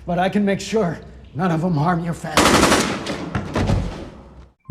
but I can make sure none of them harm your family.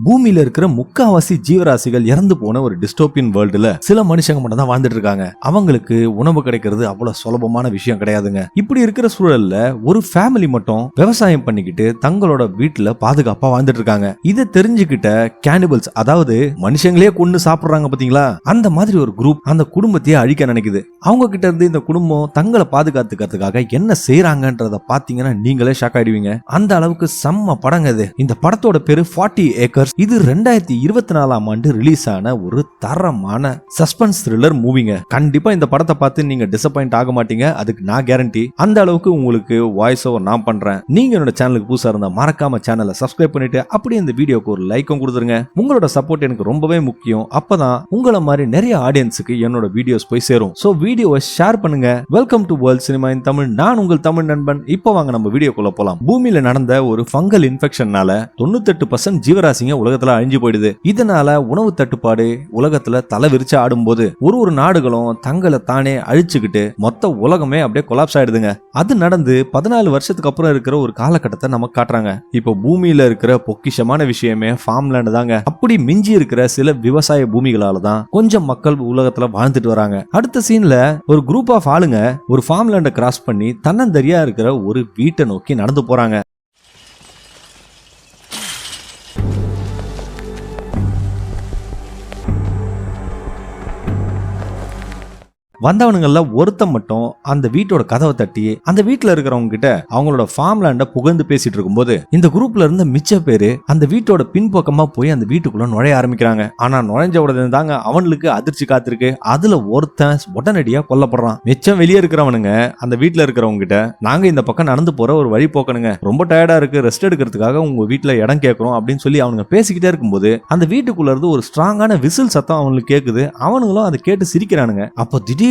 பூமியில இருக்கிற முக்காவாசி ஜீவராசிகள் இறந்து போன ஒரு டிஸ்டோபியன் வேர்ல்டுல சில மனுஷங்க மட்டும் தான் வாழ்ந்துட்டு இருக்காங்க. அவங்களுக்கு உணவு கிடைக்கிறது அவ்வளவு சுலபமான விஷயம் கிடையாதுங்க. இப்படி இருக்கிற சூழல்ல ஒரு ஃபேமிலி மட்டும் விவசாயம் பண்ணிக்கிட்டு தங்களோட வீட்டுல பாதுகாப்பா வாழ்ந்துட்டு இருக்காங்க. இதை தெரிஞ்சுக்கிட்ட கேனிபல்ஸ், அதாவது மனுஷங்களே கொண்டு சாப்பிடுறாங்க பாத்தீங்களா, அந்த மாதிரி ஒரு குரூப் அந்த குடும்பத்தையே அழிக்க நினைக்குது. அவங்க கிட்ட இருந்து இந்த குடும்பம் தங்களை பாதுகாத்துக்கிறதுக்காக என்ன செய்யறாங்கன்றத பாத்தீங்கன்னா நீங்களே ஷாக் ஆயிடுவீங்க. அந்த அளவுக்கு செம்ம படங்க இது. இந்த படத்தோட பேரு 40 ஏக்கர்ஸ். இது 2024ஆம் ஆண்டு ரிலீஸ் ஆன ஒரு தரமான சஸ்பென்ஸ் த்ரில்லர் மூவிங்க. கண்டிப்பா இந்த படத்தை பார்த்து நீங்க டிசப்பாயிண்ட் ஆக மாட்டீங்க, அதுக்கு நான் கேரண்டி. அந்த அளவுக்கு உங்களுக்கு வாய்ஸ் ஓவர் நான் பண்றேன். நீங்க என்னோட சேனலுக்கு புதுசா இருந்தா மறக்காம சேனலை சப்ஸ்கிரைப் பண்ணிட்டு அப்படியே இந்த வீடியோக்கு ஒரு லைக்கும் கொடுத்துருங்க. உங்களோட சப்போர்ட் எனக்கு ரொம்பவே முக்கியம். அப்பதான் உங்களை மாதிரி நிறைய ஆடியன்ஸுக்கு என்னோட வீடியோஸ் போய் சேரும். சோ வீடியோவை ஷேர் பண்ணுங்க. வெல்கம் டு வேர்ல்ட் சினிமா இன் தமிழ். நான் உங்கள் தமிழ் நண்பன். இப்போ வாங்க நம்ம வீடியோக்குள்ள போலாம். பூமியில நடந்த ஒரு ஃபங்கல் இன்ஃபெக்ஷன்னால 98% ஜீவராசிங்க உலகத்துல அழிஞ்சு போயிடுது. இதனால உணவு தட்டுப்பாடு உலகத்துல தலை விரிச்சு ஆடும்போது ஒரு நாடுகளும் தங்களை தானே அழிச்சுக்கிட்டு மொத்த உலகமே அப்படியே கொலாப்ஸ் ஆயிடுதுங்க. அது நடந்து 14 வருஷத்துக்கு அப்புறம் இருக்கிற ஒரு காலகட்டத்தை நமக்கு காட்டுறாங்க. இப்போ பூமியில இருக்கிற பொக்கிஷமான விஷயமே ஃபார்ம் லேண்ட் தாங்க. அப்படி மிஞ்சி இருக்கிற சில விவசாய பூமிகளால தான் கொஞ்சம் மக்கள் உலகத்துல வாழ்ந்துட்டு வராங்க. அடுத்த சீன்ல ஒரு குரூப் ஆஃப் ஆளுங்க ஒரு ஃபார்ம் லேண்டை கிராஸ் பண்ணி தன்னந்தரியா இருக்கிற ஒரு வீட்டை நோக்கி நடந்து போறாங்க. வந்தவனுங்கள்ல ஒருத்தன் மட்டும் அந்த வீட்டோட கதவை தட்டி அந்த வீட்டுல இருக்கிறவங்க கிட்ட அவங்களோட ஃபார்ம் லேண்ட புகழ்ந்து பேசிட்டு இருக்கும்போது இந்த குரூப்ல இருந்த மிச்ச பேரு அந்த வீட்டோட பின்பக்கமா போய் அந்த வீட்டுக்குள்ள நுழைய ஆரம்பிக்கிறாங்க. ஆனா நுழைஞ்ச உடனே தாங்க அவனுக்கு அதிர்ச்சி காத்திருக்கு. அதுல ஒருத்தன் உடனடியா கொல்லப்படுறான். மிச்சம் வெளியே இருக்கிறவனுங்க அந்த வீட்டுல இருக்கிறவங்க கிட்ட, நாங்க இந்த பக்கம் நடந்து போற ஒரு வழி போக்கணுங்க, ரொம்ப டயர்டா இருக்கு, ரெஸ்ட் எடுக்கிறதுக்காக உங்க வீட்டுல இடம் கேட்கறோம் அப்படின்னு சொல்லி அவனுங்க பேசிக்கிட்டே இருக்கும்போது அந்த வீட்டுக்குள்ள இருந்து ஒரு ஸ்ட்ராங்கான விசில் சத்தம் அவங்களுக்கு கேக்குது. அவனுங்களும் அதை கேட்டு சிரிக்கிறானுங்க. அப்போ திடீர்னு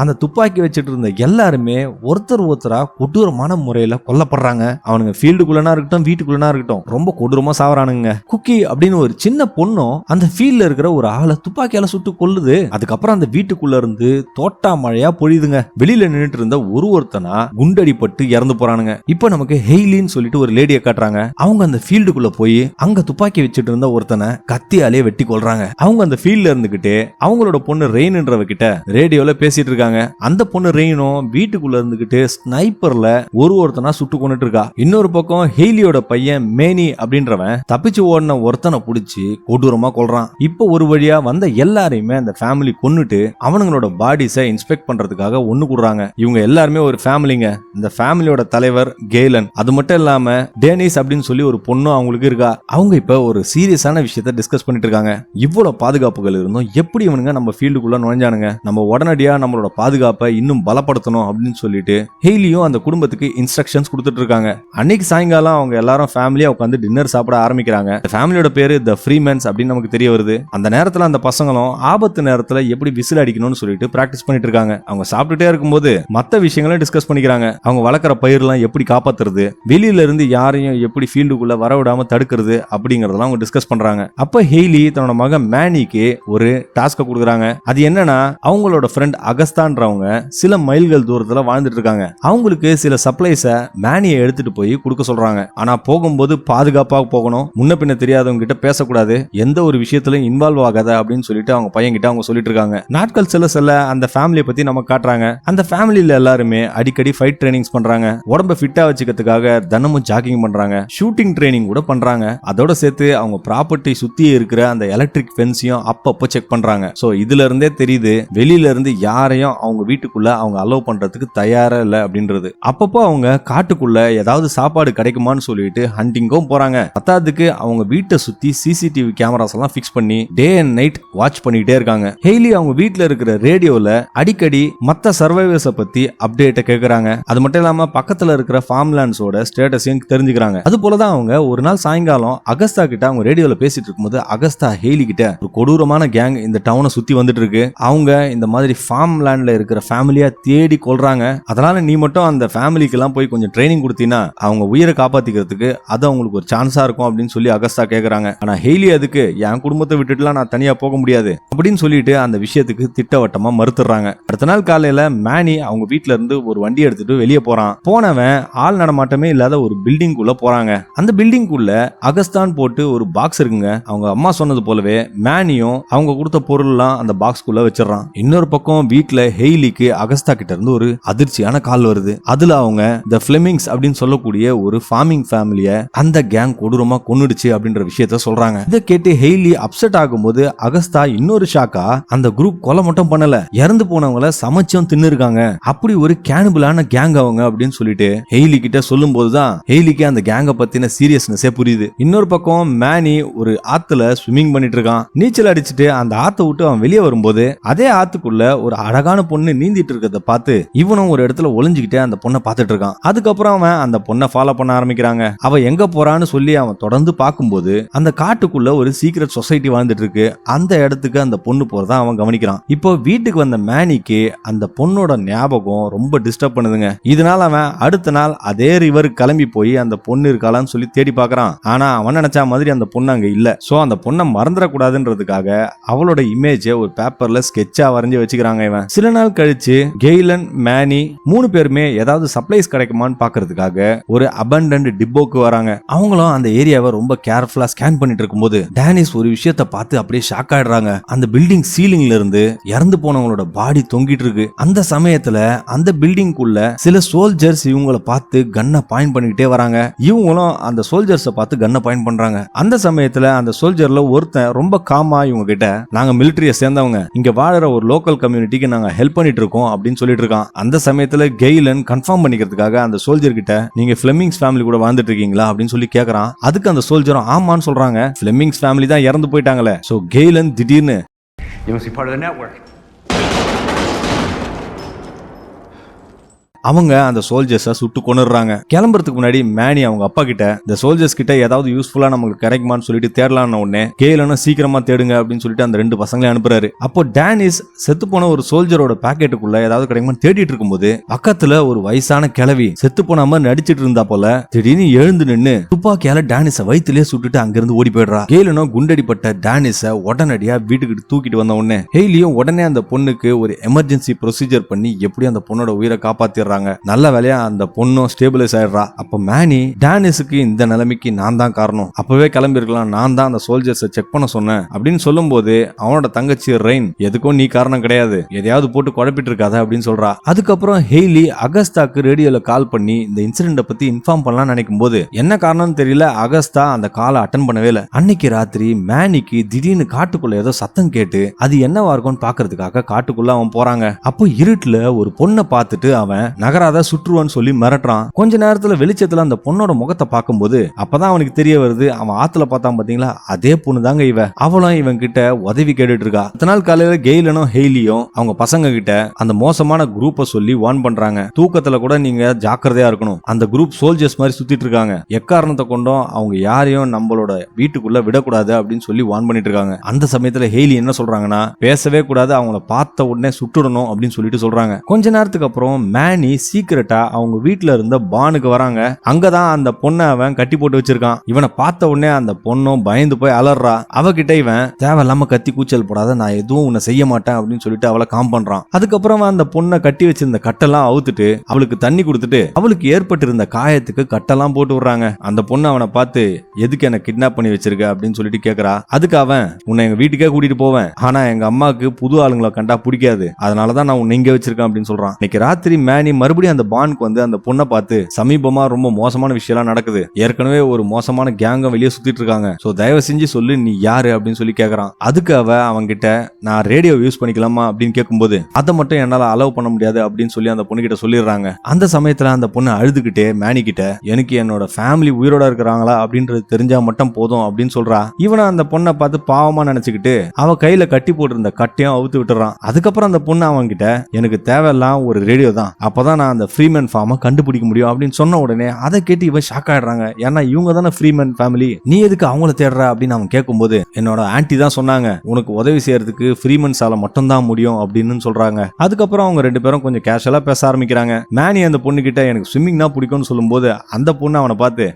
அந்த துப்பாக்கி வச்சிட்டு இருந்த எல்லாருமே ஒருத்தரா கொடூரமான முறையில கொல்லப்படுறாங்க. அவனுங்க ஃபீல்டுக்குள்ளனா இருக்கட்டும் வீட்டுக்குள்ளனா இருக்கட்டும் ரொம்ப கொடூரமா சாவறானுங்க. குக்கி அப்படின்னு ஒரு சின்ன பொண்ணும் அந்த ஃபீல்ட்ல இருக்கிற ஒரு ஆளை துப்பாக்கியால சுட்டு கொல்லுது. அதுக்கப்புறம் அந்த வீட்டுக்குள்ள இருந்து தோட்டா மழையா பொழியுதுங்க. வெளியில நின்னுட்டு இருந்த ஒருத்தனா குண்டடிப்பட்டு இறந்து போறானுங்க. இப்ப நமக்கு ஹெய்லின்னு சொல்லிட்டு ஒரு லேடியை காட்டுறாங்க. அவங்க அந்த ஃபீல்டுக்குள்ள போய் அங்க துப்பாக்கி வச்சிட்டு இருந்த ஒருத்தனை கத்தியாலே வெட்டி கொல்றாங்க. அவங்க அந்த ஃபீல்ட்ல இருந்துகிட்டு அவங்களோட பொண்ணு ரெயின்ன்றவ கிட்ட ரேடியோல பேசிட்டு இருக்காங்க. அந்த பொண்ணு ரெயினும் வீட்டுக்குள்ள இருந்துகிட்டு ஸ்னைப்பர்ல ஒருத்தனா சுட்டு கொண்டுட்டு இருக்கா. இன்னொரு பக்கம் ஹெய்லியோட பையன் மேனி அப்படின்றவன் தப்பிச்சு ஓடின ஒருத்தனை புடிச்சு கொடூரமா கொல்றான். இப்ப ஒரு வழியா வந்த எல்லாரையுமே அந்த ஃபேமிலி கொன்னுட்டு அவனுங்களோட பாடிஸை இன்ஸ்பெக்ட் பண்றதுக்காக ஒண்ணு கூடுறாங்க. இவங்க எல்லாருமே ஒரு ஃபேமிலிங்க. இந்த ஃபேமிலியோட தலைவர் கேலன், அது மட்டும் இல்லாம டேனிஸ் அப்படின்னு சொல்லி ஒரு பொண்ணும் அவங்களுக்கு இருக்கா. அவங்க இப்ப ஒரு சீரியஸான விஷயத்தை டிஸ்கஸ் பண்ணிட்டு இருக்காங்க. இவ்வளவு பாதுகாப்புகள் இருந்தும் எப்படி இவனுங்க நம்ம ஃபீல்டுக்குள்ள நுழைஞ்சானுங்க, நம்ம உடனடியா நம்மளோட பாதுகாப்பை இன்னும் பலப்படுத்தணும் அப்படின்னு சொல்லிட்டு ஹெய்லியும் அந்த குடும்பத்துக்கு இன்ஸ்ட்ரக்ஷன்ஸ் கொடுத்துட்டு இருக்காங்க. அன்னைக்கு சாயங்காலம் அவங்க எல்லாரும் ஃபேமிலியா உட்காந்து டின்னர் சாப்பிட ஆரம்பிக்கிறாங்க. ஃபேமிலியோட பேரு தி ஃப்ரீமேன்ஸ் அப்படின்னு நமக்கு தெரிய வருது. அந்த நேரத்துல அந்த பசங்களும் ஆபத்து நேரத்துல எப்படி விசில் அடிக்கணும்னு சொல்லிட்டு பிராக்டிஸ் பண்ணிட்டு இருக்காங்க. அவங்க சாப்பிட்டுட்டே இருக்கும்போது மத்த விஷயங்களை டிஸ்கஸ் பண்ணிக்கிறாங்க. அவங்க வளர்க்குற பயிரெல்லாம் எப்படி காப்பாத்துறது, வெளியில இருந்து யாரையும் எப்படி ஃபீல்டுக்குள்ள வரவிடாம தடுக்கிறது அப்படிங்கறதெல்லாம் அவங்க டிஸ்கஸ் பண்றாங்க. அப்ப ஹெய்லி தன்னோட மகன் மேனிக்கு ஒரு டாஸ்க கொடுக்குறாங்க. அது என்னன்னா, அவங்களோட ஃப்ரெண்ட் அகஸ்தான்றவங்க சில மைல்கள் தூரத்துல வாழ்ந்துட்டு இருக்காங்க. அவங்களுக்கு சில சப்ளைஸ மேனியை எடுத்துட்டு போய் கொடுக்க சொல்றாங்க. ஆனா போகும்போது பாதுகாப்பா போகணும், முன்ன பின்ன தெரியாதவங்க கிட்ட பேசக்கூடாது, எந்த ஒரு விஷயத்திலும் இன்வால்வ் ஆகாத அப்படின்னு சொல்லிட்டு அவங்க பையன் கிட்ட அவங்க சொல்லிட்டு இருக்காங்க. நாட்கள் செல்ல அந்த ஃபேமிலியை பத்தி நம்ம காட்டுறாங்க. அந்த ஃபேமிலியில எல்லாருமே அடிக்கடி ஃபைட் ட்ரைனிங்ஸ் பண்றாங்க. உடம்ப ஃபிட்டா வச்சுக்கிறதுக்காக தினமும் ஜாகிங் பண்றாங்க. ஷூட்டிங் ட்ரைனிங் கூட பண்றாங்க. அதோட சேர்த்து அவங்க ப்ராப்பர்ட்டி சுத்தி இருக்கிற அந்த எலக்ட்ரிக் ஃபென்ஸையும் அப்பப்போ செக் பண்றாங்க. சோ இதுல இருந்தே தெரியுது வெளியில இருந்து யாரையும் அவங்க வீட்டுக்குள்ள அவங்க அலோவ் பண்றதுக்கு தயாரா இல்ல அப்படின்றது. அப்பப்போ அவங்க காட்டுக்குள்ள ஏதாவது சாப்பாடு கிடைக்குமான்னு சொல்லிட்டு ஹண்டிங்கும் போறாங்க. பத்தாவதுக்கு அவங்க வீட்டை சுத்தி சிசிடிவி கேமராஸ் எல்லாம் பிக்ஸ் பண்ணி டே அண்ட் நைட் வாட்ச் பண்ணிட்டே இருக்காங்க. ஹெய்லி அவங்க வீட்டுல இருக்கிற ரேடியோல அடிக்கடி மத்த சர்வைவர்ஸ் பத்தி அப்டேட்ட கேக்குறாங்க. அது மட்டும் இல்லாம பக்கத்துல இருக்கிற ஃபார்ம் லேண்ட்ஸோட ஸ்டேட்டஸையும் தெரிஞ்சுக்கிறாங்க. அது போலதான் அவங்க ஒரு நாள் சாயங்காலம் அகஸ்தா கிட்ட அவங்க ரேடியோல பேசிட்டு இருக்கும்போது அகஸ்தா ஹெய்லி கிட்ட ஒரு கொடூரமான கேங் இந்த டவுனை சுத்தி வந்துட்டு இருக்கு, அவங்க இந்த மாதிரி ஃபார்ம் லேண்ட்ல இருக்கிற ஃபேமிலியா தேடி கொல்றாங்க. அதனால நீ மட்டும் அந்த ஃபேமிலிக்கு எல்லாம் போய் கொஞ்சம் ட்ரைனிங் கொடுத்தீங்கன்னா அவங்க உயிரை காப்பாத்திக்கிறதுக்கு அது அவங்களுக்கு ஒரு சான்ஸா இருக்கும் அப்படின்னு சொல்லி அகஸ்டா கேக்குறாங்க. ஆனா ஹெய்லி அதுக்கு என் குடும்பத்தை விட்டுட்டுலாம் நான் தனியா போக முடியாது அப்படின்னு சொல்லிட்டு அந்த விஷயத்துக்கு திட்டவட்டமா மறுத்துறாங்க. அடுத்த நாள் காலையில மேனி அவங்க வீட்டுல இருந்து ஒரு வண்டி எடுத்துட்டு வெளியே போறான். போனவன் ஆள் நடமாட்டமே இல்லாத ஒரு பில்டிங் குள்ள போறாங்க. அந்த பில்டிங் குள்ள அகஸ்தான் போட்டு ஒரு பாக்ஸ் இருக்குங்க. அவங்க அம்மா சொன்னது போலவே மேனியும் அவங்க கொடுத்த பொருள் எல்லாம் அந்த பாக்ஸ் குள்ள வச்சிடறான். இன்னொரு பக்கம் வீட்டுல ஹெய்லிக்கு அகஸ்தா கிட்ட இருந்து ஒரு அதிர்ச்சியான கால் வருது. அதுல அவங்க தி ஃபிளெமிங்ஸ் அப்படின்னு சொல்லக்கூடிய ஒரு ஃபார்மிங் ஃபேமிலிய அந்த கேங் கொடூரமா கொன்னுடுச்சு அப்படின்ற விஷயத்த சொல்றாங்க. இதை கேட்டு ஹெய்லி அப்செட் ஆகும்போது அகஸ்தா இன்னொரு ஷாக்கா அந்த குரூப் கொலை மட்டும் பண்ணல, இறந்து போனவங்கள சமைச்சும் தின்னு இருக்காங்க, அப்படி ஒரு கேனிபலான கேங் அவங்க அப்படின்னு சொல்லிட்டு ஹெய்லி கிட்ட சொல்லும் போதுதான் ஹெய்லிக்கு அந்த கேங்க பத்தின சீரியஸ்னஸே புரியுது. இன்னொரு பக்கம் மேனி ஒரு ஆத்துல ஸ்விம்மிங் பண்ணிட்டு இருக்கான். நீச்சல் அடிச்சுட்டு அந்த ஆத்தை விட்டு அவன் வெளியே வரும்போது அதே ஆத்துக்குள்ள ஒரு அழகான பொண்ணு நீந்திட்டு இருக்கிறத பார்த்து இவனும் ஒரு இடத்துல ஒளிஞ்சுக்கிட்டே அந்த பொண்ணை பார்த்துட்டு இருக்கான். அதுக்கப்புறம் அவன் அந்த பொண்ணை ஃபாலோ பண்ண ஆரம்பிக்கிறாங்க. அவ எங்க போறான்னு சொல்லி அவன் தொடர்ந்து பார்க்கும்போது அந்த காட்டுக்குள்ள ஒரு சீக்ரெட் சொசைட்டி வாழ்ந்துட்டு இருக்கு. அந்த இடத்துக்கு அந்த பொண்ணு போறதா அவன் கவனிக்கிறான். இப்போ வீட்டுக்கு வந்த மேனிக்கு அந்த பொண்ணோட ஞாபகம் ரொம்ப டிஸ்டர்ப் பண்ணுதுங்க. இதனால அவன் அடுத்த நாள் அதே ரிவருக்கு கிளம்பி போய் அந்த பொண்ணு இருக்காளான்னு சொல்லி தேடி பார்க்கறான். ஆனா அவன் நினைச்ச மாதிரி அந்த பொண்ணு அங்க இல்ல. சோ அந்த பொண்ணை மறந்துடக்கூடாதுன்றதுக்காக அவளோட இமேஜ ஒரு பேப்பர்ல ஸ்கெட்சா வரைஞ்சு வச்சுக்கிறாங்க. இவன் சில நாள் கழிச்சு கெய்லன் மேனி 3 பேருமே ஏதாவது சப்ளைஸ் கிடைக்குமான்னு பாக்குறதுக்காக ஒரு அபண்டன்ட் டிப்போக்கு வராங்க. அவங்களும் அந்த ஏரியாவை ரொம்ப கேர்ஃபுல்லா ஸ்கேன் பண்ணிட்டு இருக்கும்போது டேனிஸ் ஒரு விஷயத்தை பார்த்து அப்படியே ஷாக் ஆயிடுறாங்க. அந்த பில்டிங் சீலிங்ல இருந்து இறந்து போனவங்களோட பாடி தொங்கிட்டு இருக்கு. அந்த சமயத்துல அந்த பில்டிங்குள்ள சில சோல்ஜர்ஸ் இவங்கள பார்த்து கன்னை பாயிண்ட் பண்ணிக்கிட்டே வராங்க. இவங்களும் அந்த சோல்ஜர்ஸை பார்த்து கன்னை பாயிண்ட் பண்றாங்க. அந்த சமயத்துல அந்த சோல்ஜர்ல ஒருத்தன் ரொம்ப காமா இவங்க கிட்ட, நாங்க மிலிட்டரிய சேர்ந்தவங்க, இங்க வாழற ஒரு லோக்கல் கம்யூனிட்டிக்கு நாங்க ஹெல்ப் பண்ணிட்டு இருக்கோம் அப்படின்னு சொல்லிட்டு இருக்கான். அந்த சமயத்துல கெய்லன் கன்ஃபார்ம் பண்ணிக்கிறதுக்காக அந்த சோல்ஜர் கிட்ட, நீங்க ஃபிளெமிங்ஸ் ஃபேமிலி கூட வாழ்ந்துட்டு இருக்கீங்களா அப்படின்னு சொல்லி கேக்குறான். அதுக்கு அந்த சோல்ஜரும் ஆமான்னு சொல்றாங்க. ஃபிளெமிங்ஸ் ஃபேமிலி தான் இறந்து போயிட்டாங்களே. சோ கெய்லன் திடீர்னு, You must be part of the network. அவங்க அந்த சோல்ஜர்ஸை சுட்டு கொன்னுறாங்க. கிளம்புறதுக்கு முன்னாடி மேனி அவங்க அப்பா கிட்ட இந்த சோல்ஜர்ஸ் கிட்ட ஏதாவது யூஸ்ஃபுல்லா நமக்கு கிடைக்குமான்னு சொல்லிட்டு தேடலான்னு உடனே கெய்லனும் சீக்கிரமா தேடுங்க அப்படின்னு சொல்லிட்டு அந்த 2 பசங்களையும் அனுப்புறாரு. அப்போ டேனிஸ் செத்து போன ஒரு சோல்ஜரோட பாக்கெட்டுக்குள்ள ஏதாவது கிடைக்குமான்னு தேடிட்டு இருக்கும்போது பக்கத்துல ஒரு வயசான கிழவி செத்து போன மாதிரி நடிச்சிட்டு இருந்தா போல திடீர்னு எழுந்து நின்னு துப்பாக்கியால டேனிஸ வயிற்றுலயே சுட்டுட்டு அங்கிருந்து ஓடி போயிடுறா. கெய்லனும் குண்டடிப்பட்ட டேனிஸ உடனடியா வீட்டுக்கு தூக்கிட்டு வந்த உடனே ஹெய்லியும் உடனே அந்த பொண்ணுக்கு ஒரு எமர்ஜென்சி ப்ரொசீஜர் பண்ணி எப்படி அந்த பொண்ணோட உயிரை காப்பாத்திடுறாங்க. நல்ல வேலையா அந்த பொண்ணும் ஸ்டேபிளைஸ் ஆயிடுறா. அப்ப மேனி டேனிஸுக்கு இந்த நிலைமைக்கு நான் தான் காரணம், அப்பவே கிளம்பி இருக்கலாம், நான் தான் அந்த சோல்ஜர்ஸை செக் பண்ண சொன்னேன் அப்படின்னு சொல்லும் போது அவனோட தங்கச்சி ரெயின், எதுக்கும் நீ காரணம் கிடையாது, எதையாவது போட்டு குழப்பிட்டு இருக்காத அப்படின்னு சொல்றா. அதுக்கப்புறம் ஹெய்லி அகஸ்தாக்கு ரேடியோல கால் பண்ணி இந்த இன்சிடென்ட பத்தி இன்ஃபார்ம் பண்ணலாம் நினைக்கும் போது என்ன காரணம்னு தெரியல, அகஸ்தா அந்த காலை அட்டன் பண்ணவே இல்லை. அன்னைக்கு ராத்திரி மேனிக்கு திடீர்னு காட்டுக்குள்ள ஏதோ சத்தம் கேட்டு அது என்னவா இருக்கும்னு பாக்குறதுக்காக காட்டுக்குள்ள அவன் போறாங்க. அப்போ இருட்டுல ஒரு பொண்ணை பார்த்துட்டு அவன் நகராத சுற்றுவான்னு சொல்லி மிரட்டுறான். கொஞ்ச நேரத்துல வெளிச்சத்துல அந்த பொண்ணோட முகத்தை பார்க்கும்போது அப்பதான் அவனுக்கு தெரிய வருது, அவன் ஆத்துல பார்த்தான் பாத்தீங்களா, அதே பொண்ணு தாங்க இவ. அவளும் இவன் கிட்ட உதவி கேட்டுட்டு இருக்கா. அடுத்த நாள் காலையில கெய்லனும் ஹெய்லியும் அவங்க பசங்க கிட்ட அந்த மோசமான குரூப்பை சொல்லி வார்ன் பண்றாங்க. தூக்கத்துல கூட நீங்க ஜாக்கிரதையா இருக்கணும், அந்த குரூப் சோல்ஜர்ஸ் மாதிரி சுத்திட்டு இருக்காங்க, எக்காரணத்தை கொண்டும் அவங்க யாரையும் நம்மளோட வீட்டுக்குள்ள விடக்கூடாது அப்படின்னு சொல்லி வார்ன் பண்ணிட்டு இருக்காங்க. அந்த சமயத்துல ஹெய்லி என்ன சொல்றாங்கன்னா, பேசவே கூடாது, அவங்கள பார்த்த உடனே சுட்டுடணும் அப்படின்னு சொல்லிட்டு சொல்றாங்க. கொஞ்ச நேரத்துக்கு அப்புறம் மேனி சீக்கிரட்டா அவங்க வீட்டுல இருந்த பானுக்கு வராங்க. அங்கதான் அந்த பொண்ணை அவன் கட்டி போட்டு வச்சிருக்கான். இவனை பார்த்த உடனே அந்த பொண்ணும் பயந்து போய் அலறா. அவகிட்ட இவன் தேவையில்லாம கத்தி கூச்சல் போடாத, நான் எதுவும் உன்னை செய்ய மாட்டேன் அப்படின்னு சொல்லிட்டு அவளை காம் பண்றான். அதுக்கப்புறம் அந்த பொண்ணை கட்டி வச்சிருந்த கட்டெல்லாம் அவுத்துட்டு அவளுக்கு தண்ணி கொடுத்துட்டு அவளுக்கு ஏற்பட்டிருந்த காயத்துக்கு கட்டெல்லாம் போட்டு விடுறாங்க. அந்த பொண்ணு அவனை பார்த்து, எதுக்கு என்ன கிட்னாப் பண்ணி வச்சிருக்க அப்படின்னு சொல்லிட்டு கேக்குறா. அதுக்கு அவன், உன்னை எங்க வீட்டுக்கே கூட்டிட்டு போவேன், ஆனா எங்க அம்மாவுக்கு புது ஆளுங்களை கண்டா பிடிக்காது, அதனாலதான் நான் உன்னை இங்க வச்சிருக்கேன் அப்படின்னு சொல்றான். இன்னைக்கு ராத்திரி மேனி மறுபடியும் அந்த பானுக்கு வந்து அந்த பொண்ணை பார்த்து, சமீபமா ரொம்ப மோசமான விஷயம் நடக்குது, ஏற்கனவே ஒரு மோசமான கேங்க வெளியே சுத்திட்டு இருக்காங்க, சோ தயவு செஞ்சு சொல்லு நீ யாரு அப்படின்னு சொல்லி கேக்குறான். அதுக்கு அவன் கிட்ட, நான் ரேடியோ யூஸ் பண்ணிக்கலாமா அப்படின்னு கேட்கும்போது அதை மட்டும் என்னால அலோவ் பண்ண முடியாது அப்படின்னு சொல்லி அந்த பொண்ணு கிட்ட சொல்லிடுறாங்க. அந்த சமயத்துல அந்த பொண்ணு அழுதுகிட்டே மேனி கிட்ட, எனக்கு என்னோட ஃபேமிலி உயிரோட இருக்கிறாங்களா அப்படின்றது தெரிஞ்சா மட்டும் போதும் அப்படின்னு சொல்றா. இவனை அந்த பொண்ணை பார்த்து பாவமா நினைச்சுக்கிட்டு அவ கையில கட்டி போட்டிருந்த கட்டையும் அவுத்து விட்டுறான். அதுக்கப்புறம் அந்த பொண்ணு அவன் கிட்ட, எனக்கு தேவையெல்லாம் ஒரு ரேடியோ தான், அப்பதான் அப்பதான் நான் அந்த ஃப்ரீமேன் ஃபார்மை கண்டுபிடிக்க முடியும் அப்படின்னு சொன்ன உடனே அதை கேட்டு இவன் ஷாக் ஆயிடுறாங்க. ஏன்னா இவங்க தானே ஃப்ரீமேன் ஃபேமிலி, நீ எதுக்கு அவங்கள தேடுற அப்படின்னு அவன் கேட்கும்போது என்னோட ஆன்டி தான் சொன்னாங்க உனக்கு உதவி செய்யறதுக்கு ஃப்ரீமன்ஸால மட்டும் தான் முடியும் அப்படின்னு சொல்றாங்க. அதுக்கப்புறம் அவங்க ரெண்டு பேரும் கொஞ்சம் கேஷுவலா பேச ஆரம்பிக்கிறாங்க. மேனி அந்த பொண்ணு கிட்ட எனக்கு ஸ்விம்மிங் தான் பிடிக்கும்னு சொல்லும்போது அந்த பொண்ணு அவனை பார்த்து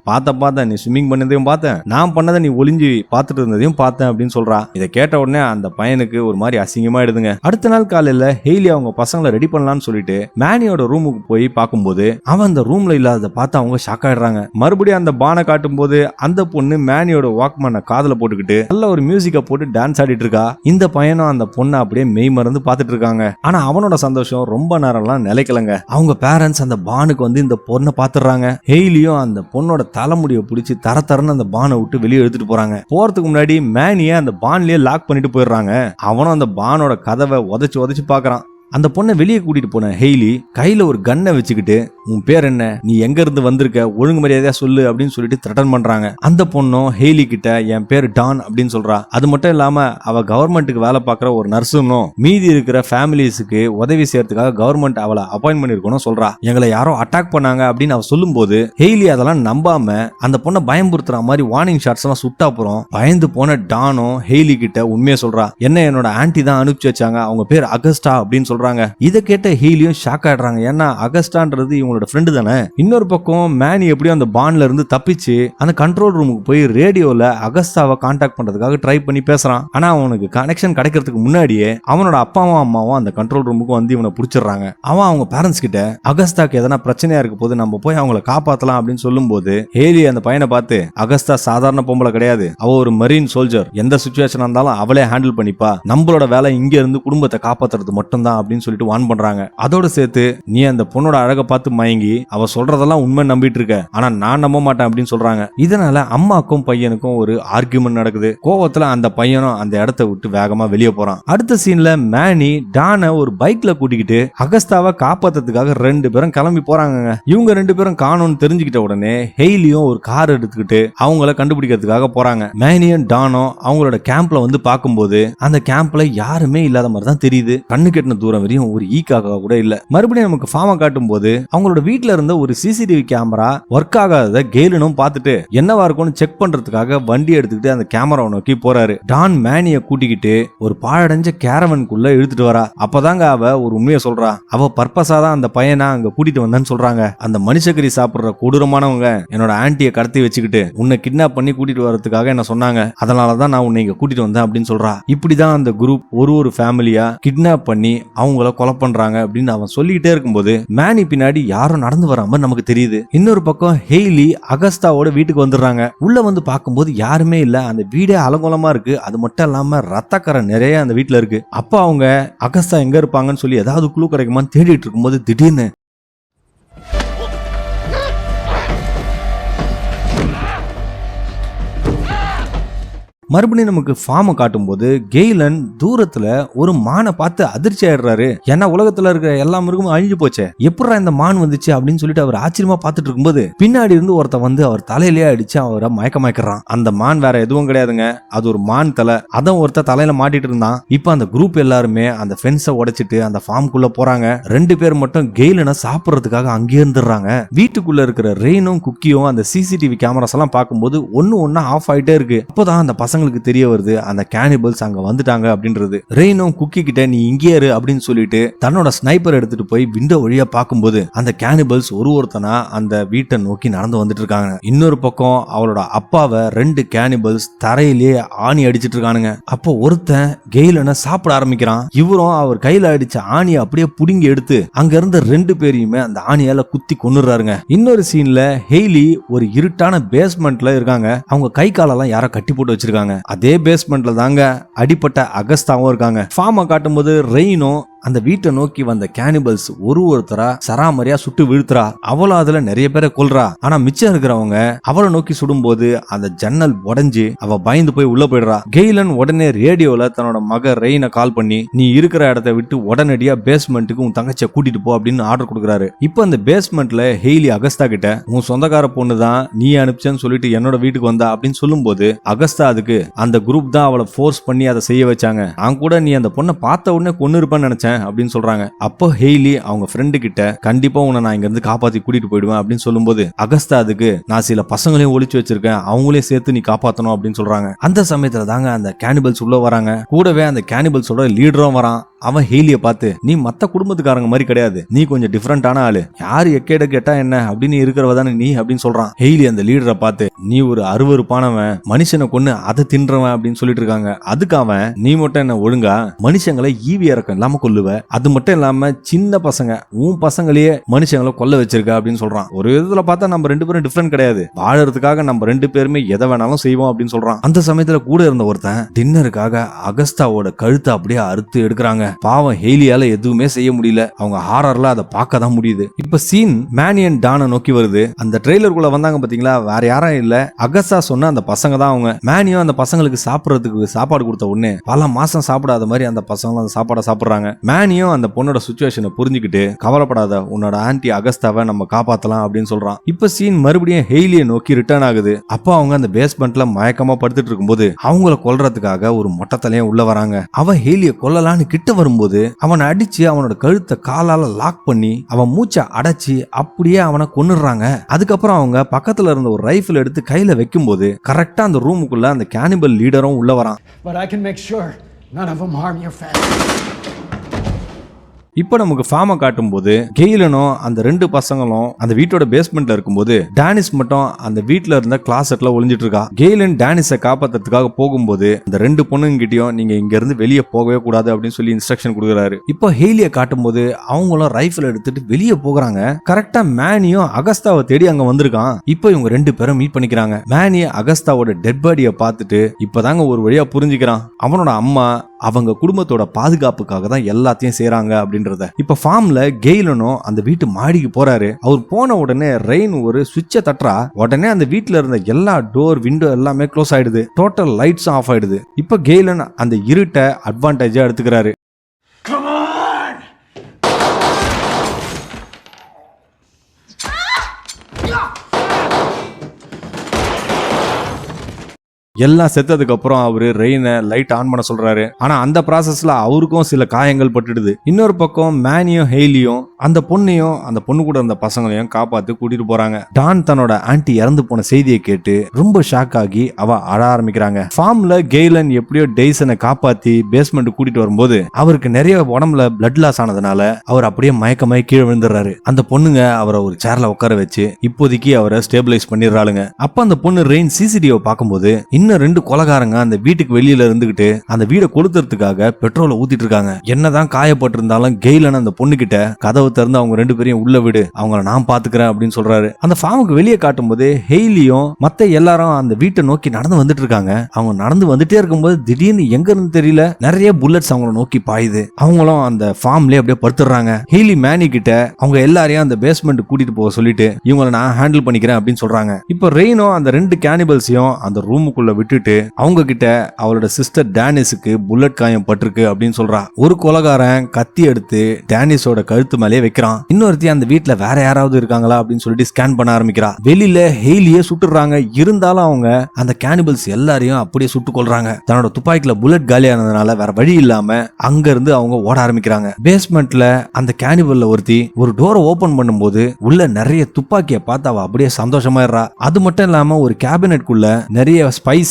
பார்த்த நீ ஸ்விம்மிங் பண்ணதையும் பார்த்தேன், நான் பண்ணதை நீ ஒளிஞ்சு பார்த்துட்டு இருந்ததையும் பார்த்தேன் அப்படின்னு சொல்றா. இதை கேட்ட உடனே அந்த பையனுக்கு ஒரு மாதிரி அசிங்கமா எடுதுங்க. அடுத்த நாள் காலையில ஹெய்லி அவங்க பசங்களை ரெடி பண்ணலாம்னு சொல்லிட்டு மேனியோட ரூமுக்கு போய் பார்க்கும்போது அவன் அந்த ரூம்ல இல்லாத பார்த்து அவங்க ஷாக் ஆயிடுறாங்க. மறுபடியும் அந்த பானை காட்டும் போது அந்த பொண்ணு மேனியோட வாக்மேனை காதுல போட்டுக்கிட்டு நல்ல ஒரு மியூசிக்கை போட்டு டான்ஸ் ஆடிட்டு இருக்கா. இந்த பையனும் அந்த பொண்ணை அப்படியே மெய் மறந்து பார்த்துட்டு இருக்காங்க. ஆனா அவனோட சந்தோஷம் ரொம்ப நேரம்லாம் நிலைக்கலங்க. அவங்க பேரண்ட்ஸ் அந்த பானுக்கு வந்து இந்த பொண்ணை பாத்துறாங்க. ஹெய்லியும் அந்த பொண்ணோட தலைமுடியை பிடிச்சி தரன்னு அந்த பானை விட்டு வெளியே எடுத்துட்டு போறாங்க. போறதுக்கு முன்னாடி மேனிய அந்த பான்லயே லாக் பண்ணிட்டு போயிடுறாங்க. அவனும் அந்த பானோட கதவை உதைச்சு பாக்குறான். அந்த பொண்ணை வெளியே கூட்டிட்டு போன ஹெய்லி கையில ஒரு கன்னை வச்சுக்கிட்டு உன் பேர் என்ன, நீ எங்க இருந்து வந்திருக்க, ஒழுங்கு மரியாதையா சொல்லு அப்படின்னு சொல்லிட்டு த்ரெட்டன் பண்றாங்க. அந்த பொண்ணும் ஹெய்லி கிட்ட என் பேர் டான் அப்படின்னு சொல்றா. அது மட்டும் இல்லாம அவ கவர்மெண்ட்டுக்கு வேலை பார்க்குற ஒரு நர்ஸுன்னும் மீதி இருக்கிற ஃபேமிலிஸுக்கு உதவி செய்யறதுக்காக கவர்மெண்ட் அவளை அப்பாயின்ட் பண்ணிருக்கணும் சொல்றா. எங்களை யாரோ அட்டாக் பண்ணாங்க அப்படின்னு அவ சொல்லும் போது ஹெய்லி அதெல்லாம் நம்பாம அந்த பொண்ணை பயம்புறுத்துற மாதிரி வார்னிங் ஷாட்ஸ் எல்லாம் சுட்டா அப்புறம் பயந்து போன டானும் ஹெய்லி கிட்ட உண்மையை சொல்றா. என்ன என்னோட ஆன்டி தான் அனுப்பிச்சு வச்சாங்க, அவங்க பேர் அகஸ்டா அப்படின்னு சொல்றாங்க. இதை கேட்ட ஹெய்லியும் ஷாக் ஆயிடுறாங்க. ஏன்னா அகஸ்டான்றது இவங்களோட ஃப்ரெண்டு தானே. இன்னொரு பக்கம் மேனி எப்படியும் அந்த பான்ல இருந்து தப்பிச்சு அந்த கண்ட்ரோல் ரூமுக்கு போய் ரேடியோல அகஸ்டாவை கான்டாக்ட் பண்றதுக்காக ட்ரை பண்ணி பேசுறான். ஆனா அவனுக்கு கனெக்ஷன் கிடைக்கிறதுக்கு முன்னாடியே அவனோட அப்பாவும் அம்மாவும் அந்த கண்ட்ரோல் ரூமுக்கு வந்து இவனை பிடிச்சிடுறாங்க. அவன் அவங்க பேரண்ட்ஸ் கிட்ட அகஸ்டாக்கு எதனா பிரச்சனையா இருக்க போது நம்ம போய் அவங்கள காப்பாத்தலாம் அப்படின்னு சொல்லும் போது ஹேலி அந்த பையனை பார்த்து அகஸ்டா சாதாரண பொம்பளை கிடையாது, அவ ஒரு மரீன் சோல்ஜர், எந்த சிச்சுவேஷனா இருந்தாலும் அவளே ஹேண்டில் பண்ணிப்பா, நம்மளோட வேலை இங்க இருந்து குடும்பத்தை காப்பாத்துறது மட்டும் தான் அப்படின்னு சொல்லிட்டு வார்ன் பண்றாங்க. அதோட சேர்த்து நீ அந்த பொண்ணோட அழகை பார்த்து மயங்கி அவ சொல்றதெல்லாம் உண்மை நம்பிட்டு இருக்க, ஆனா நான் நம்ப மாட்டேன் அப்படின்னு சொல்றாங்க. இதனால அம்மாக்கும் பையனுக்கும் ஒரு ஆர்கியூமெண்ட் நடக்குது. கோவத்துல அந்த பையனும் அந்த இடத்தை விட்டு வேகமா வெளியே போறான். அடுத்த சீன்ல மேனி டான ஒரு பைக்ல கூட்டிக்கிட்டு அகஸ்தாவை காப்பாத்துறதுக்காக ரெண்டு பேரும் கிளம்பி போறாங்க. இவங்க ரெண்டு பேரும் காணோம்னு தெரிஞ்சுக்கிட்ட உடனே ஹெய்லியும் ஒரு கார் எடுத்துக்கிட்டு அவங்கள கண்டுபிடிக்கிறதுக்காக போறாங்க. மேனியும் டானும் அவங்களோட கேம்ப்ல வந்து பார்க்கும்போது அந்த கேம்ப்ல யாருமே இல்லாத மாதிரி தான் தெரியுது. கண்ணு கெட்டின தூரம் வரையும் ஒரு ஈக்காக கூட இல்ல. மறுபடியும் நமக்கு ஃபார்மை காட்டும் போது அவங்களோட வீட்டுல இருந்த ஒரு சிசிடிவி கேமரா ஒர்க் ஆகாத கெய்லனும் பார்த்துட்டு என்னவா இருக்கும்னு செக் பண்றதுக்காக வண்டி எடுத்துக்கிட்டு அந்த கேமராவை நோக்கி போறாரு. டான் மேனிய கூட்டிக்கிட்டு ஒரு பாழடைஞ்ச கேரவனுக்குள்ள இழுத்துட்டு வரா. அப்பதாங்க அவ ஒரு உண்மையை சொல்றா. அவ பர்பஸா தான் அந்த பையனை அங்க கூட்டிட்டு வந்தான்னு சொல்றாங்க. அந்த மனுஷக்கறி சாப்பிடுற கொடூரமானவங்க என்னோட ஆன்ட்டியை கடத்தி வச்சுக்கிட்டு உன்னை கிட்னாப் பண்ணி கூட்டிட்டு வரதுக்காக என்ன சொன்னாங்க, அதனாலதான் நான் உன்னை இங்க கூட்டிட்டு வந்தேன் அப்படின்னு சொல்றா. இப்படிதான் அந்த குரூப் ஒரு ஃபேமிலியா கிட்னாப் பண்ணி அவங்கள கொலை பண்றாங்க அப்படின்னு அவன் சொல்லிக்கிட்டே இருக்கும்போது மேனி பின்னாடி யாரும் நடந்து வராம நமக்கு தெரியுது. இன்னொரு பக்கம் ஹெய்லி அகஸ்தாவோட வீட்டுக்கு வந்துடுறாங்க. உள்ள வந்து பார்க்கும்போது யாருமே இல்ல. அந்த வீடே அலங்கோலமா இருக்கு. அது மட்டும் இல்லாம ரத்தக்கரை நிறைய அந்த வீட்டுல இருக்கு. அப்ப அவங்க அகஸ்தா எங்க இருப்பாங்கன்னு சொல்லி ஏதாவது குழு கிடைக்குமான்னு தேடிட்டு இருக்கும்போது திடீர்னு மறுபடியும் நமக்கு ஃபார்மை காட்டும் போது கெய்லன் தூரத்துல ஒரு மானை பார்த்து அதிர்ச்சி ஆயிடுறாரு. ஏன்னா உலகத்துல இருக்கிற எல்லா மிருகமும் அழிஞ்சு போச்சே, எப்படா இந்த மான் வந்துச்சு அப்படின்னு சொல்லிட்டு அவர் ஆச்சரியமா பார்த்துட்டு இருக்கும்போது பின்னாடி இருந்து ஒருத்த வந்து அவர் தலையிலேயே அடிச்சு அவரை மயக்கமாய்க்கிறான். அந்த மான் வேற எதுவும் கிடையாதுங்க, அது ஒரு மான் தலை. அதான் ஒருத்த தலையில மாட்டிட்டு இருந்தான். இப்ப அந்த குரூப் எல்லாருமே அந்த ஃபென்ஸை உடைச்சிட்டு அந்த ஃபார்முக்குள்ள போறாங்க. ரெண்டு பேர் மட்டும் கெய்லனை சாப்பிடுறதுக்காக அங்கே இருந்துடுறாங்க. வீட்டுக்குள்ள இருக்கிற ரெயினும் குக்கியும் அந்த சிசிடிவி கேமராஸ் எல்லாம் பார்க்கும்போது ஒன்னா ஆஃப் ஆயிட்டே இருக்கு. அப்போதான் அந்த பசங்களுக்கு தெரிய வருது அந்த கேனிபல்ஸ் அங்க வந்துட்டாங்க அப்படின்றது. ரெயினும் குக்கி கிட்ட நீ இங்கே இரு அப்படின்னு சொல்லிட்டு தன்னோட ஸ்னைப்பர் எடுத்துட்டு போய் விண்டோ வழியா பார்க்கும்போது அந்த கேனிபல்ஸ் ஒருத்தனா அந்த வீட்டை நோக்கி நடந்து வந்துட்டு இருக்காங்க. இன்னொரு பக்கம் அவளோட அப்பாவை ரெண்டு கேனிபல்ஸ் தரையிலேயே ஆணி அடிச்சிட்டு இருக்கானுங்க. அப்போ ஒருத்தன் கெய்லனை சாப்பிட ஆரம்பிக்கிறான். இவரும் அவர் கையில அடிச்ச ஆணியை அப்படியே புடுங்கி எடுத்து அங்க இருந்த ரெண்டு பேரையுமே அந்த ஆணியால குத்தி கொன்னுறாருங்க. இன்னொரு சீன்ல ஹெய்லி ஒரு இருட்டான பேஸ்மெண்ட்ல இருக்காங்க. அவங்க கை காலெல்லாம் யாரோ கட்டி போட்டு வச்சிருக்காங்க. அதே பேஸ்மெண்ட்ல தாங்க அடிப்பட்ட அகஸ்தாவும் இருக்காங்க. ஃபார்மை காட்டும் போது ரெயினும் அந்த வீட்டை நோக்கி வந்த கேனிபல்ஸ் ஒருத்தரா சராமரியா சுட்டு வீழ்த்துறா. அவளும் அதுல நிறைய பேரை கொல்றா. ஆனா மிச்சம் இருக்கிறவங்க அவளை நோக்கி சுடும்போது அந்த ஜன்னல் உடைஞ்சு அவ பயந்து போய் உள்ள போயிடுறா. கெய்லன் உடனே ரேடியோல தன்னோட மக ரெயினை கால் பண்ணி நீ இருக்கிற இடத்த விட்டு உடனடியா பேஸ்மெண்ட்டுக்கு உன் தங்கச்சியை கூட்டிட்டு போ அப்படின்னு ஆர்டர் கொடுக்குறாரு. இப்ப அந்த பேஸ்மெண்ட்ல ஹெய்லி அகஸ்தா கிட்ட உன் சொந்தக்கார பொண்ணு தான் நீ அனுப்பிச்சேன்னு சொல்லிட்டு என்னோட வீட்டுக்கு வந்தா அப்படின்னு சொல்லும் போது அகஸ்தா அதுக்கு இருக்கு, அந்த குரூப் தான் அவளை ஃபோர்ஸ் பண்ணி அதை செய்ய வச்சாங்க, நான் கூட நீ அந்த பொண்ணை பார்த்த உடனே கொன்னு இருப்பேன்னு நினைச்சேன் அப்படின்னு சொல்றாங்க. அப்போ ஹெய்லி அவங்க ஃப்ரெண்டு கிட்ட கண்டிப்பா உன்னை நான் இங்க இருந்து காப்பாத்தி கூட்டிட்டு போயிடுவேன் அப்படின்னு சொல்லும்போது அகஸ்தா அதுக்கு நான் சில பசங்களையும் ஒளிச்சு வச்சிருக்கேன், அவங்களையும் சேர்த்து நீ காப்பாத்தணும் அப்படின்னு சொல்றாங்க. அந்த சமயத்துல தாங்க அந்த கேனிபல்ஸ் உள்ள வராங்க. கூடவே அந்த கேனிபல்ஸோட லீடரும் வரான். அவன் ஹெய்லிய பார்த்து நீ மத்த குடும்பத்துக்காரங்க மாதிரி கிடையாது, நீ கொஞ்சம் டிஃபரெண்டான ஆளு, யாரு எக்கேட கேட்டா என்ன அப்படின்னு இருக்கிறவ தானே நீ அப்படின்னு சொல்றான். ஹெய்லி அந்த லீடரை பார்த்து நீ ஒரு அருவருப்பானவன், மனுஷனை கொன்னு அதை தின்றவன் அப்படின்னு சொல்லிட்டு இருக்காங்க. அதுக்கு அவன் நீ மட்டும் என்ன ஒழுங்கா மனுஷங்களை ஈவி இறக்கம் இல்லாம கொல்லுவ, அது மட்டும் இல்லாம சின்ன பசங்க உன் பசங்களையே மனுஷங்களை கொல்ல வச்சிருக்க அப்படின்னு சொல்றான். ஒரு விதத்துல பார்த்தா நம்ம ரெண்டு பேரும் டிஃபரெண்ட் கிடையாது, வாழறதுக்காக நம்ம ரெண்டு பேருமே எதை வேணாலும் செய்வோம் அப்படின்னு சொல்றான். அந்த சமயத்துல கூட இருந்த ஒருத்தன் டின்னருக்காக அகஸ்தாவோட கழுத்தை அப்படியே அறுத்து எடுக்கிறாங்க. பாவம் ஹெய்லியால எதுவுமே செய்ய முடியல, அவங்க ஹாரர்ல அதை பார்க்க தான் முடியுது. இப்ப சீன் மேனி அண்ட் டானை நோக்கி வருது. அந்த ட்ரெய்லருக்குள்ள வந்தாங்க பாத்தீங்களா, வேற யாரும் இல்ல, அகஸ்தா சொன்ன அந்த பசங்க தான் அவங்க. மேனியும் அந்த பசங்களுக்கு சாப்பிடறதுக்கு சாப்பாடு கொடுத்த உடனே பல மாசம் சாப்பிடாத மாதிரி அந்த பசங்க அந்த சாப்பாடை சாப்பிடுறாங்க. மேனியும் அந்த பொண்ணோட சிச்சுவேஷனை புரிஞ்சுக்கிட்டு கவலைப்படாத, உன்னோட ஆன்டி அகஸ்தாவை நம்ம காப்பாத்தலாம் அப்படின்னு சொல்றான். இப்ப சீன் மறுபடியும் ஹெய்லியை நோக்கி ரிட்டர்ன் ஆகுது. அப்போ அவங்க அந்த பேஸ்மெண்ட்ல மயக்கமா படுத்துட்டு இருக்கும்போது அவங்கள கொல்றதுக்காக ஒரு மொட்டை தலையும் உள்ள வராங்க. அவன் ஹெய்லியை கொல்லலான்னு கிட்ட வரும்போது அவனை அடிச்சு அவனோட கழுத்தை காலால லாக் பண்ணி அவன் மூச்சை அடைச்சு அப்படியே அவனை கொன்னுடுறாங்க. அதுக்கப்புறம் அவங்க பக்கத்துல இருந்த ஒரு ரைஃபிள் எடுத்து கையில வைக்கும் போது கரெக்டா அந்த ரூமுக்குள்ள அந்த கேனிபல் லீடரும் உள்ள வரான். But I can make sure none of them harm your family. இப்ப நமக்கு ஃபார்மை காட்டும் போது கெய்லனும் அந்த ரெண்டு பசங்களும் அந்த வீட்டோட பேஸ்மெண்ட்ல இருக்கும்போது டானிஸ் மட்டும் அந்த வீட்டுல இருந்த கிளாசெட்ல ஒளிஞ்சிட்டு இருக்கா. கெய்லன் டானிஸை காப்பாத்துறதுக்காக போகும்போது அந்த ரெண்டு பொண்ணுங்கிட்டயும் நீங்க இங்க இருந்து வெளியே போகவே கூடாது அப்படின்னு சொல்லி இன்ஸ்ட்ரக்ஷன் கொடுக்குறாரு. இப்போ ஹெய்லியை காட்டும் போது அவங்களும் ரைஃபிள் எடுத்துட்டு வெளியே போகிறாங்க. கரெக்டா மேனியும் அகஸ்தாவை தேடி அங்க வந்திருக்கான். இப்போ இவங்க ரெண்டு பேரும் மீட் பண்ணிக்கிறாங்க. மேனி அகஸ்தாவோட டெட் பாடியை பார்த்துட்டு இப்பதாங்க ஒரு வழியா புரிஞ்சுக்கிறான், அவனோட அம்மா அவங்க குடும்பத்தோட பாதுகாப்புக்காக தான் எல்லாத்தையும் செய்யறாங்க அப்படின்றத. இப்ப ஃபார்ம்ல கெய்லனும் அந்த வீட்டு மாடிக்கு போறாரு. அவர் போன உடனே ரெயின் ஒரு சுவிட்சை தட்டுறா. உடனே அந்த வீட்டுல இருந்த எல்லா டோர் விண்டோ எல்லாமே க்ளோஸ் ஆயிடுது, டோட்டல் லைட்ஸ் ஆஃப் ஆயிடுது. இப்ப கெய்லன் அந்த இருட்டை அட்வான்டேஜா எடுத்துக்கிறாரு. எல்லாம் செத்ததுக்கு அப்புறம் அவரு ரெயினை லைட் ஆன் பண்ண சொல்றாரு. ஆனா அந்த ப்ராசஸ்ல அவருக்கும் சில காயங்கள் பட்டுடுது. இன்னொரு பக்கம் மேனியும் ஹெய்லியும் அந்த பொண்ணையும் அந்த பொண்ணு கூட இருந்த பசங்களையும் காப்பாத்து கூட்டிட்டு போறாங்க. டான் தன்னோட ஆன்டி இறந்து போன செய்தியை கேட்டு ரொம்ப ஷாக் ஆகி அவ அழ ஆரம்பிக்கிறாங்க. ஃபார்ம்ல கெய்லன் எப்படியோ டெய்சனை காப்பாத்தி பேஸ்மெண்ட் கூட்டிட்டு வரும்போது அவருக்கு நிறைய உடம்புல பிளட் லாஸ் ஆனதுனால அவர் அப்படியே மயக்கமாய் கீழே விழுந்துடுறாரு. அந்த பொண்ணுங்க அவரை ஒரு சேர்ல உட்கார வச்சு இப்போதைக்கு அவரை ஸ்டேபிளைஸ் பண்ணிடுறாளுங்க. அப்ப அந்த பொண்ணு ரெயின் சிசிடிவி பார்க்கும்போது இன்னும் ரெண்டு கொலைகாரங்க அந்த வீட்டுக்கு வெளியில இருந்துகிட்டு அந்த வீடை கொளுத்துறதுக்காக பெட்ரோலை ஊத்திட்டு இருக்காங்க. என்னதான் காயப்பட்டிருந்தாலும் கெய்லன் அந்த பொண்ணு கிட்ட கதவு திறந்து அவங்க ரெண்டு பேரையும் உள்ள விடு, அவங்கள நான் பாத்துக்கிறேன் அப்படின்னு சொல்றாரு. அந்த ஃபார்முக்கு வெளியே காட்டும் போது ஹெய்லியும் மத்த எல்லாரும் அந்த வீட்டை நோக்கி நடந்து வந்துட்டு இருக்காங்க. அவங்க நடந்து வந்துட்டே இருக்கும்போது திடீர்னு எங்க இருந்து தெரியல நிறைய புல்லட்ஸ் அவங்கள நோக்கி பாயுது. அவங்களும் அந்த ஃபார்ம்லயே அப்படியே படுத்துறாங்க. ஹெய்லி மேனி கிட்ட அவங்க எல்லாரையும் அந்த பேஸ்மெண்ட் கூட்டிட்டு போக சொல்லிட்டு இவங்களை நான் ஹேண்டில் பண்ணிக்கிறேன் அப்படின்னு சொல்றாங்க. இப்போ ரெயினோ அந்த ரெண்டு கேனிபல்ஸையும் அந்த ரூமுக்குள்ள விட்டுட்டு அவங்க கிட்ட அவளோட சிஸ்டர் டானிஸுக்கு புல்லட் காயம் பட்டிருக்கு அப்படின்னு சொல்றா. ஒரு கொலைகாரன் கத்தி எடுத்து டானிஸோட கழுத்து மேலே வைக்கிறான். இன்னொருத்தி அந்த வீட்டுல வேற யாராவது இருக்காங்களா அப்படின்னு சொல்லிட்டு ஸ்கேன் பண்ண ஆரம்பிக்கிறா. வெளியில ஹெய்லியே சுட்டுறாங்க. இருந்தாலும் அவங்க அந்த கேனிபல்ஸ் எல்லாரையும் அப்படியே சுட்டு கொள்றாங்க. தன்னோட துப்பாக்கில புல்லட் காலியானதுனால வேற வழி இல்லாம அங்க இருந்து அவங்க ஓட ஆரம்பிக்கிறாங்க. பேஸ்மெண்ட்ல அந்த கேனிபல்ல ஒருத்தி ஒரு டோரை ஓபன் பண்ணும்போது உள்ள நிறைய துப்பாக்கியை பார்த்து அவ அப்படியே சந்தோஷமாயிடுறா. அது மட்டும் இல்லாம ஒரு கேபினெட்குள்ள நிறைய ஸ்பைசஸ்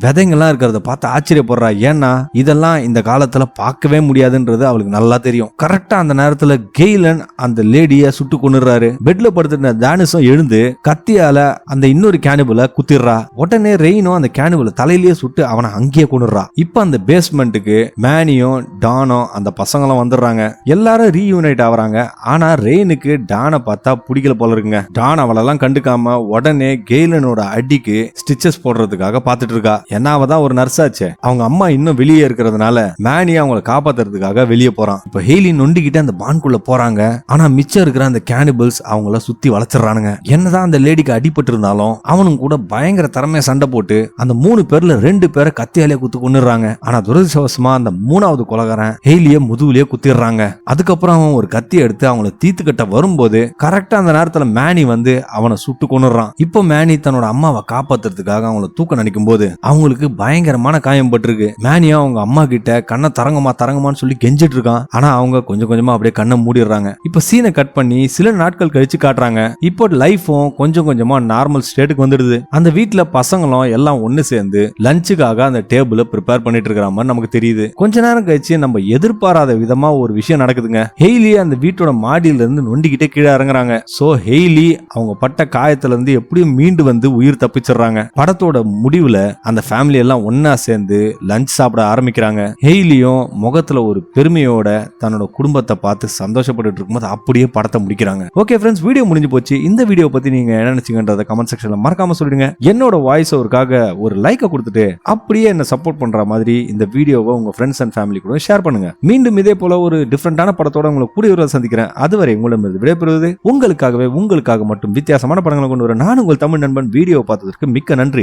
விதைங்கெல்லாம் இருக்கிறத பார்த்து ஆச்சரியப்படுறா. ஏன்னா இதெல்லாம் இந்த காலத்துல பார்க்கவே முடியாதுன்றது அவளுக்கு நல்லா தெரியும். கரெக்டா அந்த நேரத்துல கெய்லன் அந்த லேடிய சுட்டு கொன்னுறாரு. பெட்ல படுத்துட்ட டானிஸும் எழுந்து கத்தியால அந்த இன்னொரு கேனிபலை குத்திடுறா. உடனே ரெயினும் அந்த கேனிபலை தலையிலேயே சுட்டு அவனை அங்கேயே கொன்னுறா. இப்ப அந்த பேஸ்மெண்ட்டுக்கு மேனியும் டானும் அந்த பசங்களும் வந்துடுறாங்க. எல்லாரும் ரீயூனைட் ஆகுறாங்க. ஆனா ரெயினுக்கு டானை பார்த்தா பிடிக்கல போல இருக்குங்க. டான் அவளெல்லாம் கண்டுக்காம உடனே கெய்லனோட அடிக்கு ஸ்டிச்சஸ் போடுறதுக்காக பார்த்துட்டு இருக்கா. என்னாவதான் ஒரு நர்ஸ் ஆச்சு. அவங்க அம்மா இன்னும் வெளியே இருக்கிறதுனால மேனி அவங்களை காப்பாத்துறதுக்காக வெளியே போறான். இப்ப ஹெய்லி நொண்டிக்கிட்டு அந்த பான்குள்ள போறாங்க. ஆனா மிச்சம் இருக்கிற அந்த கேனிபல்ஸ் அவங்கள சுத்தி வளைச்சிடறானுங்க. என்னதான் அந்த லேடிக்கு அடிபட்டு இருந்தாலும் அவனும் கூட பயங்கர திறமையா சண்டை போட்டு அந்த 3 பேர்ல 2 பேரை கத்தியாலே குத்து கொன்னுறாங்க. ஆனா துரதிர்ஷ்டவசமா அந்த 3வது கொலைகாரன் ஹெய்லிய முதுகுலயே குத்திடுறாங்க. அதுக்கப்புறம் அவன் ஒரு கத்தி எடுத்து அவங்கள தீத்து கட்ட வரும்போது கரெக்டா அந்த நேரத்துல மேனி வந்து அவனை சுட்டு கொன்னுறான். இப்போ மேனி தன்னோட அம்மாவை காப்பாத்துறதுக்காக அவங்கள தூக்க நினைக்கும் போது அவங்களுக்கு பயங்கரமான காயம் பட்டிருக்கு. மேனியா அவங்க அம்மா கிட்ட கண்ணை தரங்கமான்னு சொல்லி கெஞ்சிட்டு இருக்கான். ஆனா அவங்க கொஞ்சம் கொஞ்சமா அப்படியே கண்ணை மூடிடுறாங்க. இப்ப சீனை கட் பண்ணி சில நாட்கள் கழிச்சு காட்டுறாங்க. இப்போ லைஃபும் கொஞ்சம் கொஞ்சமா நார்மல் ஸ்டேட்டுக்கு வந்துடுது. அந்த வீட்டுல பசங்களும் எல்லாம் ஒண்ணு சேர்ந்து லஞ்சுக்காக அந்த டேபிள ப்ரிப்பேர் பண்ணிட்டு இருக்கிற மாதிரி நமக்கு தெரியுது. கொஞ்ச நேரம் கழிச்சு நம்ம எதிர்பாராத விதமா ஒரு விஷயம் நடக்குதுங்க. ஹெய்லி அந்த வீட்டோட மாடியில இருந்து நொண்டிக்கிட்டே கீழே இறங்குறாங்க. சோ ஹெய்லி அவங்க பட்ட காயத்துல இருந்து எப்படியும் மீண்டு வந்து உயிர் தப்பிச்சிடுறாங்க. படத்தோட முடிவுல அந்த ஃபேமிலி எல்லாம் ஒன்னா சேர்ந்து லஞ்ச் சாப்பிட ஆரம்பிக்கிறாங்க. ஹெய்லியும் முகத்துல ஒரு பெருமையோட தன்னோட குடும்பத்தை பார்த்து சந்தோஷப்பட்டு இருக்கும்போது அப்படியே படத்தை முடிக்கிறாங்க. ஓகே ஃப்ரெண்ட்ஸ், வீடியோ முடிஞ்சு போச்சு. இந்த வீடியோ பத்தி நீங்க என்ன நினைச்சீங்கன்றத கமெண்ட் செக்ஷன்ல மறக்காம சொல்லிடுங்க. என்னோட வாய்ஸ் ஓவருக்காக ஒரு லைக்கை கொடுத்துட்டு அப்படியே என்ன சப்போர்ட் பண்ற மாதிரி இந்த வீடியோவை உங்க ஃப்ரெண்ட்ஸ் அண்ட் ஃபேமிலி கூட ஷேர் பண்ணுங்க. மீண்டும் இதே போல ஒரு டிஃபரெண்டான படத்தோட உங்களை கூடிய விரைவில் சந்திக்கிறேன். அதுவரை உங்களிடமிருந்து விடைபெறுவது உங்களுக்காக மட்டும் வித்தியாசமான படங்களை கொண்டு வர நான் உங்கள் தமிழ் நண்பன். வீடியோ பார்த்ததற்கு மிக்க நன்றி.